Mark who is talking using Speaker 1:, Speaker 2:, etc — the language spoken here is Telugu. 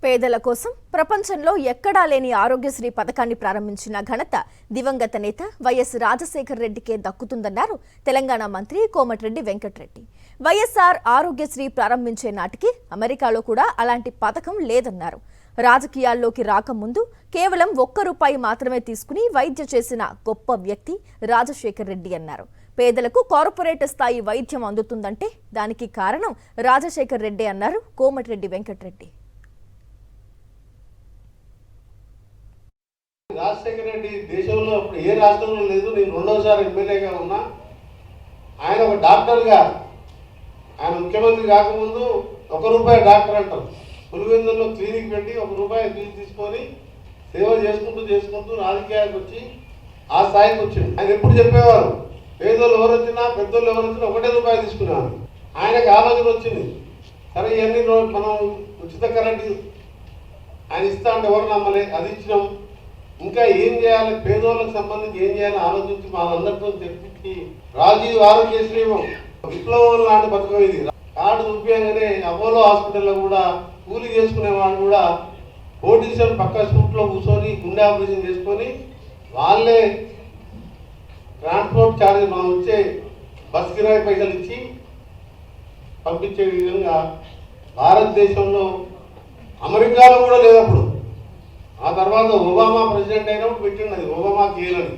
Speaker 1: పేదల కోసం ప్రపంచంలో ఎక్కడా లేని ఆరోగ్యశ్రీ పథకాన్ని ప్రారంభించిన ఘనత దివంగత నేత వైఎస్ రాజశేఖర్ రెడ్డికే దక్కుతుందన్నారు తెలంగాణ మంత్రి కోమటిరెడ్డి వెంకటరెడ్డి. వైఎస్ఆర్ ఆరోగ్యశ్రీ ప్రారంభించే నాటికి అమెరికాలో కూడా అలాంటి పథకం లేదన్నారు. రాజకీయాల్లోకి రాకముందు కేవలం ₹1 మాత్రమే తీసుకుని వైద్య చేసిన గొప్ప వ్యక్తి రాజశేఖర్ రెడ్డి అన్నారు. పేదలకు కార్పొరేట్ స్థాయి వైద్యం అందుతుందంటే దానికి కారణం రాజశేఖర్ రెడ్డి అన్నారు కోమటిరెడ్డి వెంకటరెడ్డి.
Speaker 2: రాజశేఖర రెడ్డి దేశంలో అప్పుడు ఏ రాష్ట్రంలో లేదు. నేను రెండోసారి ఎమ్మెల్యేగా ఉన్నా. ఆయన ఒక డాక్టర్గా, ఆయన ముఖ్యమంత్రి కాకముందు ₹1 డాక్టర్ అంటారు. పులివెందుల్లో క్లినిక్ పెట్టి ₹1 ఫీజు తీసుకొని సేవ చేసుకుంటూ రాజకీయానికి వచ్చి ఆ స్థాయికి వచ్చింది. ఆయన ఎప్పుడు చెప్పేవారు, పేదోళ్ళు ఎవరు వచ్చినా పెద్దోళ్ళు ఎవరు వచ్చినా ₹1 తీసుకునేవారు. ఆయనకు ఆలోచన వచ్చింది, సరే ఇవన్నీ మనం ఉచిత కరెంటు ఆయన ఇస్తా అంటే ఎవరు నమ్మలే, అది ఇచ్చినాం. ఇంకా ఏం చేయాలి, పేదోళ్ళకి సంబంధించి ఏం చేయాలని ఆలోచించి వాళ్ళందరితో తెప్పించి రాజీవ్ ఆరోగ్యశ్రీ విప్లవం లాంటి పథకం ఇది. కార్డు చూపించగానే అపోలో హాస్పిటల్లో కూడా కూలి చేసుకునే వాళ్ళు కూడా పోటీషన్ పక్క సూట్లో కూర్చొని గుండె ఆపరేషన్ చేసుకొని వాళ్ళే ట్రాన్స్పోర్ట్ ఛార్జ్ మనం వచ్చే బస్ కిరాయి పైసలు ఇచ్చి పంపించే విధంగా భారతదేశంలో అమెరికాలో కూడా లేదప్పుడు. ఆ తర్వాత ఒబామా ప్రెసిడెంట్ అయినప్పుడు పెట్టింది, అది ఒబామా కేర్ అని.